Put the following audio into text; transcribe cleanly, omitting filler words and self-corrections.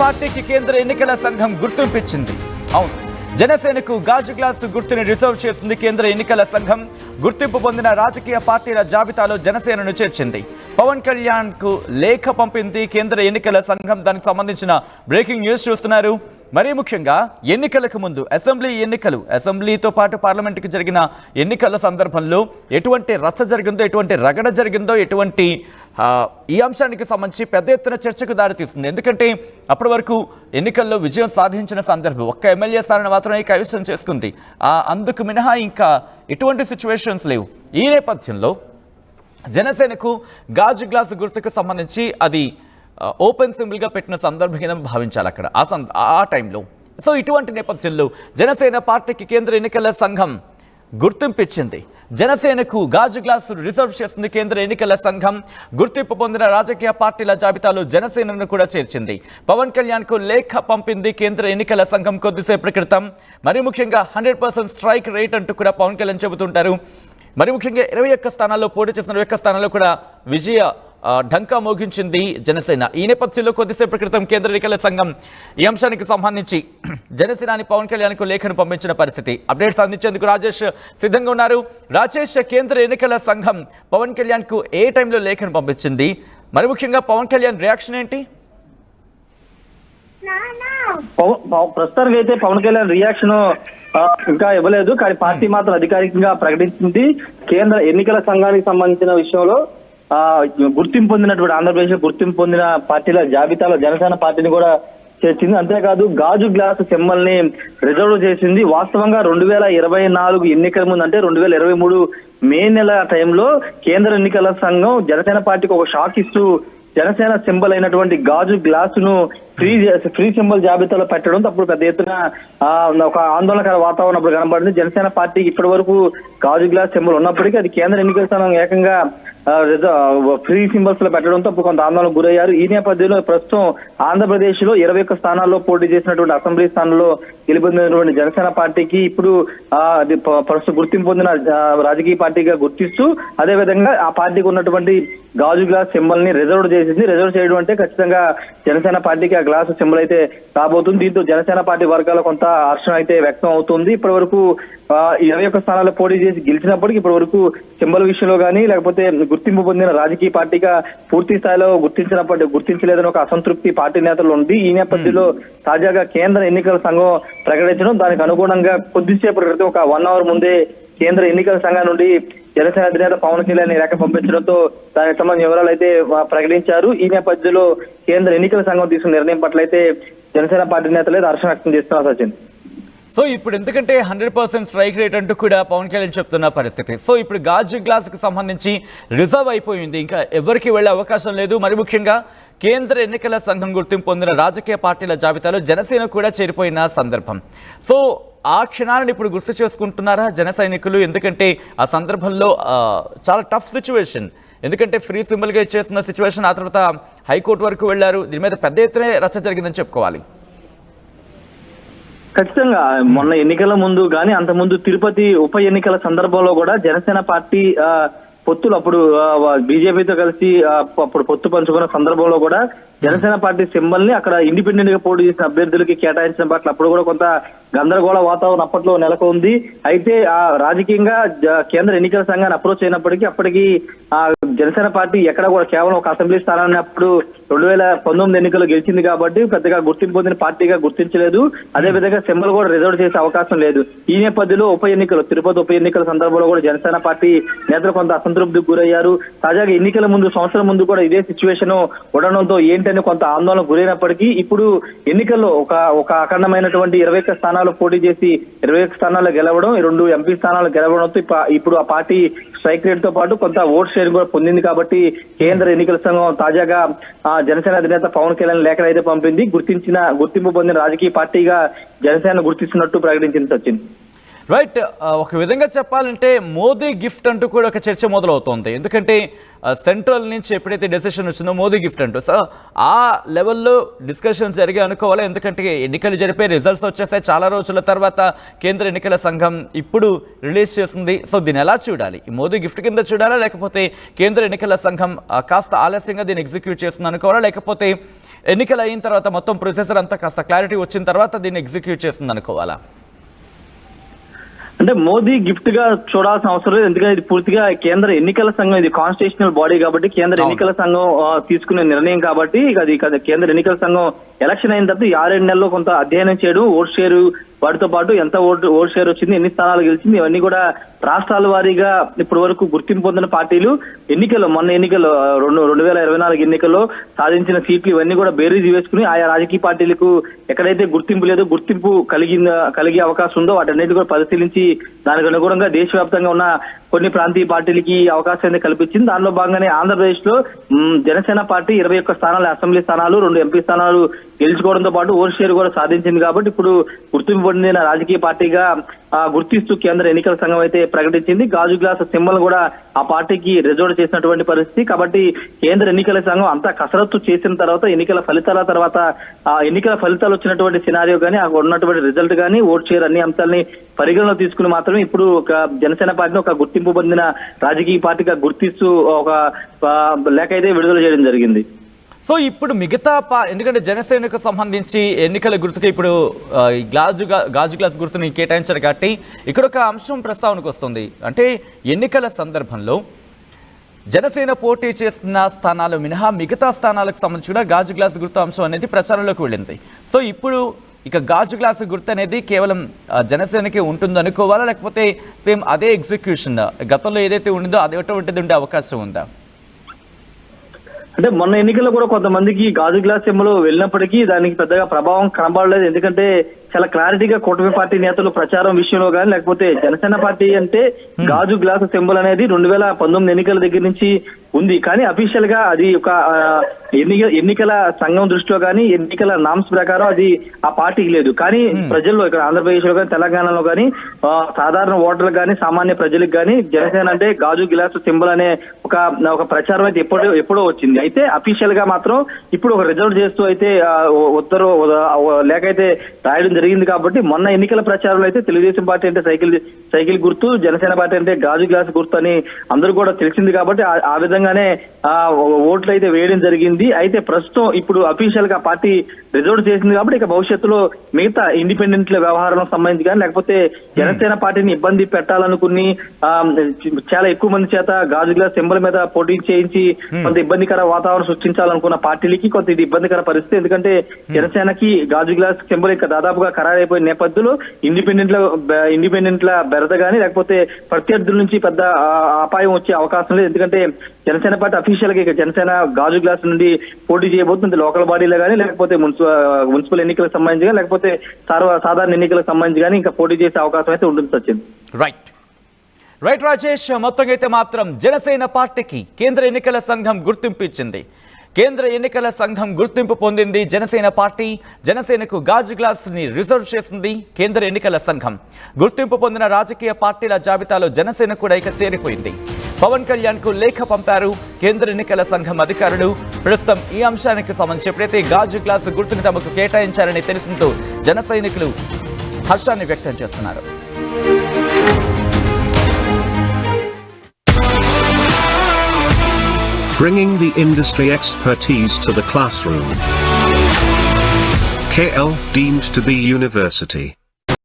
పార్టీకి కేంద్ర ఎన్నికల సంఘం గుర్తింపించింది. అవును, జనసేనకు గాజు గ్లాసు గుర్తుని రిజర్వ్ చేసింది కేంద్ర ఎన్నికల సంఘం. గుర్తింపు పొందిన రాజకీయ పార్టీల జాబితాలో జనసేనను చేర్చింది. పవన్ కళ్యాణ్ కు లేఖ పంపింది కేంద్ర ఎన్నికల సంఘం. దానికి సంబంధించిన బ్రేకింగ్ న్యూస్ చూస్తున్నారు. మరీ ముఖ్యంగా ఎన్నికలకు ముందు అసెంబ్లీతో పాటు పార్లమెంటుకి జరిగిన ఎన్నికల సందర్భంలో ఎటువంటి రచ్చ జరిగిందో, ఎటువంటి రగడ జరిగిందో, ఎటువంటి ఈ అంశానికి సంబంధించి పెద్ద ఎత్తున చర్చకు దారితీస్తుంది. ఎందుకంటే అప్పటి వరకు ఎన్నికల్లో విజయం సాధించిన సందర్భం ఒక్క ఎమ్మెల్యే స్థానాన్ని మాత్రమే కైవసం చేసుకుంది. అందుకు మినహా ఇంకా ఎటువంటి సిచ్యువేషన్స్ లేవు. ఈ నేపథ్యంలో జనసేనకు గాజు గ్లాసు గుర్తుకు సంబంధించి అది ఓపెన్ సింబల్గా పెట్టిన సందర్భంగా భావించాలి అక్కడ ఆ టైంలో. సో ఇటువంటి నేపథ్యంలో జనసేన పార్టీకి కేంద్ర ఎన్నికల సంఘం గుర్తింపించింది. జనసేనకు గాజు గ్లాసు రిజర్వ్ చేసింది కేంద్ర ఎన్నికల సంఘం. గుర్తింపు పొందిన రాజకీయ పార్టీల జాబితాలో జనసేనను కూడా చేర్చింది. పవన్ కళ్యాణ్ కు లేఖ పంపింది కేంద్ర ఎన్నికల సంఘం కొద్దిసేపటి క్రితం. మరి ముఖ్యంగా 100% స్ట్రైక్ రేట్ అంటూ కూడా పవన్ కళ్యాణ్ చెబుతుంటారు. మరి ముఖ్యంగా 21 స్థానాల్లో పోటీ చేసిన 21 స్థానాల్లో కూడా విజయ ఢంకా మోగించింది జనసేన. ఈ నేపథ్యంలో కొద్దిసేపటి క్రితం కేంద్ర ఎన్నికల సంఘం ఈ అంశానికి సంబంధించి జనసేనాని పవన్ కళ్యాణ్కు లేఖను పంపించిన పరిస్థితి. అప్డేట్స్ అందించేందుకు రాజేష్ సిద్ధంగా ఉన్నారు. రాజేష్, కేంద్ర ఎన్నికల సంఘం పవన్ కళ్యాణ్కు ఏ టైంలో లేఖను పంపించింది? మరి ముఖ్యంగా పవన్ కళ్యాణ్ రియాక్షన్ ఏంటి? ప్రస్తుతానికి అయితే పవన్ కళ్యాణ్ రియాక్షన్ ఇంకా ఇవ్వలేదు. కానీ పార్టీ మాత్రం అధికారికంగా ప్రకటించింది. కేంద్ర ఎన్నికల సంఘానికి సంబంధించిన విషయంలో గుర్తింపు పొందినటువంటి ఆంధ్రప్రదేశ్ గుర్తింపు పొందిన పార్టీల జాబితాలో జనసేన పార్టీని కూడా చేర్చింది. అంతేకాదు గాజు గ్లాసు సింబల్ ని రిజర్వ్ చేసింది. వాస్తవంగా 2024 ఎన్నికల ముందు, అంటే 2023 మే నెల టైంలో కేంద్ర ఎన్నికల సంఘం జనసేన పార్టీకి ఒక షాక్ ఇస్తూ జనసేన సింబల్ అయినటువంటి గాజు గ్లాసును ఫ్రీ సింబల్ జాబితాలో పెట్టడం అప్పుడు పెద్ద ఎత్తున ఒక ఆందోళనకర వాతావరణం అప్పుడు కనబడింది. జనసేన పార్టీకి ఇప్పటి వరకు గాజు గ్లాస్ సింబల్ ఉన్నప్పటికీ అది కేంద్ర ఎన్నికల సంఘం ఏకంగా ఫ్రీ సింబల్స్ లో పెట్టడంతో అప్పుడు కొంత ఆందోళనకు గురయ్యారు. ఈ నేపథ్యంలో ప్రస్తుతం ఆంధ్రప్రదేశ్ లో 21 స్థానాల్లో పోటీ చేసినటువంటి అసెంబ్లీ స్థానంలో గెలుపొందినటువంటి జనసేన పార్టీకి ఇప్పుడు ప్రస్తుతం గుర్తింపు పొందిన రాజకీయ పార్టీగా గుర్తిస్తూ అదేవిధంగా ఆ పార్టీకి ఉన్నటువంటి గాజు గ్లాస్ సింబల్ ని రిజర్వ్ చేసింది. రిజర్వ్ చేయడం అంటే ఖచ్చితంగా జనసేన పార్టీకి ఆ గ్లాసు సింబల్ అయితే రాబోతుంది. దీంతో జనసేన పార్టీ వర్గాల్లో కొంత హర్షం అయితే వ్యక్తం అవుతుంది. ఇప్పటి వరకు 21 స్థానాల్లో పోటీ చేసి గెలిచినప్పటికీ ఇప్పటి వరకు సింబల్ విషయంలో కానీ లేకపోతే గుర్తింపు పొందిన రాజకీయ పార్టీగా పూర్తి స్థాయిలో గుర్తించలేదని ఒక అసంతృప్తి పార్టీ నేతలు ఉంది. ఈ నేపథ్యంలో తాజాగా కేంద్ర ఎన్నికల సంఘం ప్రకటించడం, దానికి అనుగుణంగా కొద్దిసేపటి క్రితం ఒక 1 అవర్ ముందే కేంద్ర ఎన్నికల సంఘం నుండి జనసేన అధినేత పవన్ కళ్యాణ్ లేఖ పంపించడంతో దానికి సంబంధించిన వివరాలు అయితే ప్రకటించారు. ఈ నేపథ్యంలో కేంద్ర ఎన్నికల సంఘం తీసుకున్న నిర్ణయం పట్ల అయితే జనసేన పార్టీ నేతలు అయితే హర్షం వ్యక్తం చేస్తున్నారు. సచిన్, సో ఇప్పుడు ఎందుకంటే 100% స్ట్రైక్ రేట్ అంటూ కూడా పవన్ కళ్యాణ్ చెప్తున్న పరిస్థితి. సో ఇప్పుడు గాజు గ్లాసుకు సంబంధించి రిజర్వ్ అయిపోయింది, ఇంకా ఎవరికి వెళ్ళే అవకాశం లేదు. మరి ముఖ్యంగా కేంద్ర ఎన్నికల సంఘం గుర్తింపు పొందిన రాజకీయ పార్టీల జాబితాలో జనసేన కూడా చేరిపోయిన సందర్భం. సో ఆ క్షణాలను ఇప్పుడు గుర్తు చేసుకుంటున్నారా జన సైనికులు? ఎందుకంటే ఆ సందర్భంలో చాలా టఫ్ సిచ్యువేషన్. ఎందుకంటే ఫ్రీ సింబల్గా ఇచ్చేసిన సిచ్యువేషన్, ఆ తర్వాత హైకోర్టు వరకు వెళ్లారు. దీని మీద పెద్ద ఎత్తునే రచ్చ జరిగిందని చెప్పుకోవాలి. ఖచ్చితంగా మొన్న ఎన్నికల ముందు కానీ అంతకుముందు తిరుపతి ఉప ఎన్నికల సందర్భంలో కూడా జనసేన పార్టీ పొత్తులు అప్పుడు బీజేపీతో కలిసి అప్పుడు పొత్తు పంచుకున్న సందర్భంలో కూడా జనసేన పార్టీ సింబల్ ని అక్కడ ఇండిపెండెంట్ గా పోటీ చేసిన అభ్యర్థులకి కేటాయించిన పట్ల అప్పుడు కూడా కొంత గందరగోళ వాతావరణం అప్పట్లో నెలకొంది. అయితే ఆ రాజకీయంగా కేంద్ర ఎన్నికల సంఘాన్ని అప్రోచ్ అయినప్పటికీ అప్పటికి ఆ జనసేన పార్టీ ఎక్కడ కూడా కేవలం ఒక అసెంబ్లీ స్థానాన్ని అప్పుడు 2019 ఎన్నికల్లో గెలిచింది కాబట్టి పెద్దగా గుర్తింపు పొందిన పార్టీగా గుర్తించలేదు. అదేవిధంగా సింబల్ కూడా రిజర్వ్ చేసే అవకాశం లేదు. ఈ నేపథ్యంలో తిరుపతి ఉప ఎన్నికల సందర్భంలో కూడా జనసేన పార్టీ నేతలు కొంత అసంతృప్తికి గురయ్యారు. తాజాగా ఎన్నికల ముందు సంవత్సరం ముందు కూడా ఇదే సిచ్యువేషన్ ఉండడంతో ఏంటని కొంత ఆందోళన గురైనప్పటికీ ఇప్పుడు ఎన్నికల్లో ఒక అఖండమైనటువంటి 21 స్థానాలు పోటీ చేసి 21 స్థానాలు గెలవడం, 2 ఎంపీ స్థానాలు గెలవడంతో ఇప్పుడు ఆ పార్టీ స్ట్రైక్ రేట్ తో పాటు కొంత ఓట్ షేర్ కూడా పొందింది. కాబట్టి కేంద్ర ఎన్నికల సంఘం తాజాగా జనసేన అధినేత పవన్ కళ్యాణ్ లేఖలు అయితే పంపింది. గుర్తింపు పొందిన రాజకీయ పార్టీగా జనసేన గుర్తిస్తున్నట్టు ప్రకటించింది. సచిన్, రైట్. ఒక విధంగా చెప్పాలంటే మోదీ గిఫ్ట్ అంటూ కూడా ఒక చర్చ మొదలవుతోంది. ఎందుకంటే సెంట్రల్ నుంచి ఎప్పుడైతే డెసిషన్ వచ్చిందో మోదీ గిఫ్ట్ అంటూ, సో ఆ లెవెల్లో డిస్కషన్స్ జరిగి అనుకోవాలి. ఎందుకంటే ఎన్నికలు జరిపే రిజల్ట్స్ వచ్చేసాయి చాలా రోజుల తర్వాత కేంద్ర ఎన్నికల సంఘం ఇప్పుడు రిలీజ్ చేస్తుంది. సో దీన్ని ఎలా చూడాలి? ఈ మోదీ గిఫ్ట్ కింద చూడాలా, లేకపోతే కేంద్ర ఎన్నికల సంఘం కాస్త ఆలస్యంగా దీన్ని ఎగ్జిక్యూట్ చేస్తుంది అనుకోవాలా, లేకపోతే ఎన్నికలు అయిన తర్వాత మొత్తం ప్రొసెసర్ అంతా కాస్త క్లారిటీ వచ్చిన తర్వాత దీన్ని ఎగ్జిక్యూట్ చేస్తుంది అనుకోవాలా? అంటే మోదీ గిఫ్ట్ గా చూడాల్సిన అవసరం లేదు. ఎందుకంటే ఇది పూర్తిగా కేంద్ర ఎన్నికల సంఘం, ఇది కాన్స్టిట్యూషనల్ బాడీ కాబట్టి కేంద్ర ఎన్నికల సంఘం తీసుకునే నిర్ణయం కాబట్టి అది కేంద్ర ఎన్నికల సంఘం ఎలక్షన్ అయిన తర్వాత 6 నెలల్లో కొంత అధ్యయనం చేయడం, ఓట్ షేరు వాటితో పాటు ఎంత ఓట్ షేర్ వచ్చింది, ఎన్ని స్థానాలు గెలిచింది, ఇవన్నీ కూడా రాష్ట్రాల వారీగా ఇప్పటి వరకు గుర్తింపు పొందిన పార్టీలు ఎన్నికల్లో మొన్న ఎన్నికల్లో 2024 ఎన్నికల్లో సాధించిన సీట్లు ఇవన్నీ కూడా బేరీజు వేసుకుని ఆయా రాజకీయ పార్టీలకు ఎక్కడైతే గుర్తింపు లేదో, గుర్తింపు కలిగే అవకాశం ఉందో వాటన్నిటి కూడా పరిశీలించి దానికి అనుగుణంగా దేశవ్యాప్తంగా ఉన్న కొన్ని ప్రాంతీయ పార్టీలకి అవకాశాన్ని కల్పించింది. దానిలో భాగంగానే ఆంధ్రప్రదేశ్ లో జనసేన పార్టీ 21 స్థానాలు అసెంబ్లీ స్థానాలు, 2 ఎంపీ స్థానాలు గెలుచుకోవడంతో పాటు ఓట్ షేర్ కూడా సాధించింది. కాబట్టి ఇప్పుడు గుర్తింపు పొందిన రాజకీయ పార్టీగా గుర్తిస్తూ కేంద్ర ఎన్నికల సంఘం అయితే ప్రకటించింది. గాజు గ్లాస్ సింబల్ కూడా ఆ పార్టీకి రిజర్వ్ చేసినటువంటి పరిస్థితి. కాబట్టి కేంద్ర ఎన్నికల సంఘం అంతా కసరత్తు చేసిన తర్వాత ఎన్నికల ఫలితాల తర్వాత ఆ ఎన్నికల ఫలితాలు వచ్చినటువంటి సినారియో కానీ అక్కడ ఉన్నటువంటి రిజల్ట్ కానీ ఓట్ షేర్ అన్ని అంశాలని పరిగణలో తీసుకుని మాత్రమే ఇప్పుడు ఒక జనసేన పార్టీని ఒక గుర్తింపు పొందిన రాజకీయ పార్టీగా గుర్తిస్తూ ఒక లేఖ అయితే విడుదల చేయడం జరిగింది. సో ఇప్పుడు మిగతా ఎందుకంటే జనసేనకు సంబంధించి ఎన్నికల గుర్తుకి ఇప్పుడు గాజు గ్లాస్ గుర్తుని కేటాయించారు కాబట్టి ఇక్కడ ఒక అంశం ప్రస్తావనకు వస్తుంది. అంటే ఎన్నికల సందర్భంలో జనసేన పోటీ చేస్తున్న స్థానాలు మినహా మిగతా స్థానాలకు సంబంధించి కూడా గాజు గ్లాస్ గుర్తు అంశం అనేది ప్రచారంలోకి వెళ్ళింది. సో ఇప్పుడు ఇక గాజు గ్లాసు గుర్తు అనేది కేవలం జనసేనకి ఉంటుంది అనుకోవాలా, లేకపోతే సేమ్ అదే ఎగ్జిక్యూషన్ గతంలో ఏదైతే ఉండిందో అదేటువంటిది ఉండే అవకాశం ఉందా? అంటే మొన్న ఎన్నికల్లో కూడా కొంతమందికి గాజు గ్లాస్ సింబల్ వెళ్ళినప్పటికీ దానికి పెద్దగా ప్రభావం కనబడలేదు. ఎందుకంటే చాలా క్లారిటీగా కూటమి పార్టీ నేతలు ప్రచారం విషయంలో కానీ లేకపోతే జనసేన పార్టీ అంటే గాజు గ్లాసు సింబల్ అనేది 2019 ఎన్నికల దగ్గర నుంచి ఉంది. కానీ అఫీషియల్ గా అది ఒక ఎన్నికల సంఘం దృష్టిలో కానీ ఎన్నికల నామ్స్ ప్రకారం అది ఆ పార్టీకి లేదు. కానీ ప్రజల్లో ఇక్కడ ఆంధ్రప్రదేశ్ లో కానీ తెలంగాణలో కానీ సాధారణ ఓటర్లు కానీ సామాన్య ప్రజలకు కానీ జనసేన అంటే గాజు గ్లాసు సింబల్ అనే ఒక ప్రచారం అయితే ఎప్పుడో వచ్చింది. అయితే అఫీషియల్ గా మాత్రం ఇప్పుడు ఒక రిజర్వ్ చేస్తూ అయితే ఉత్తర్వు లేక అయితే రాయడం జరిగింది. కాబట్టి మొన్న ఎన్నికల ప్రచారంలో అయితే తెలుగుదేశం పార్టీ అంటే సైకిల్ గుర్తు, జనసేన పార్టీ అంటే గాజు గ్లాస్ గుర్తు అని అందరూ కూడా తెలిసింది. కాబట్టి ఆ విధంగానే ఓట్లు అయితే వేయడం జరిగింది. అయితే ప్రస్తుతం ఇప్పుడు అఫీషియల్ గా పార్టీ రిజర్వ్ చేసింది కాబట్టి ఇక భవిష్యత్తులో మిగతా ఇండిపెండెంట్ల వ్యవహారాలకు సంబంధించి కానీ లేకపోతే జనసేన పార్టీని ఇబ్బంది పెట్టాలనుకుని చాలా ఎక్కువ మంది చేత గాజు గ్లాస్ సింబల్ మీద పోటీ చేయించి కొంత ఇబ్బందికర వాతావరణం సృష్టించాలనుకున్న పార్టీలకి కొంత ఇది ఇబ్బందికర పరిస్థితి. ఎందుకంటే జనసేనకి గాజు గ్లాస్ సింబల్ ఇక దాదాపుగా ఖరారైపోయిన నేపథ్యంలో ఇండిపెండెంట్ల బెరద కానీ లేకపోతే ప్రత్యర్థుల నుంచి పెద్ద అపాయం వచ్చే అవకాశం లేదు. ఎందుకంటే జనసేన పార్టీ అఫీషియల్ గా జనసేన గాజు గ్లాస్ నుండి పోటీ చేయబోతుంది. లోకల్ బాడీలో కానీ లేకపోతే మున్సిపల్ ఎన్నికలకు సంబంధించి కానీ లేకపోతే సాధారణ ఎన్నికలకు సంబంధించి కానీ ఇంకా పోటీ చేసే అవకాశం అయితే ఉంటుంది. సచిన్. రైట్ రాజేష్, మొత్తంగా అయితే మాత్రం జనసేన పార్టీకి కేంద్ర ఎన్నికల సంఘం గుర్తింపు ఇచ్చింది. కేంద్ర ఎన్నికల సంఘం గుర్తింపు పొందింది జనసేన పార్టీ. జనసేనకు గాజు గ్లాస్ ని రిజర్వ్ చేసింది కేంద్ర ఎన్నికల సంఘం. గుర్తింపు పొందిన రాజకీయ పార్టీల జాబితాలో జనసేన కూడా ఇక చేరిపోయింది. పవన్ కళ్యాణ్ కు లేఖ పంపారు కేంద్ర ఎన్నికల సంఘం అధికారులు. ప్రస్తుతం ఈ అంశానికి సంబంధించి ఎప్పుడైతే గాజు గ్లాసు గుర్తుని తమకు కేటాయించారని తెలిసిందో జన సైనికులు హర్షాన్ని వ్యక్తం చేస్తున్నారు. Bringing the industry expertise to the classroom. KL deemed to be university.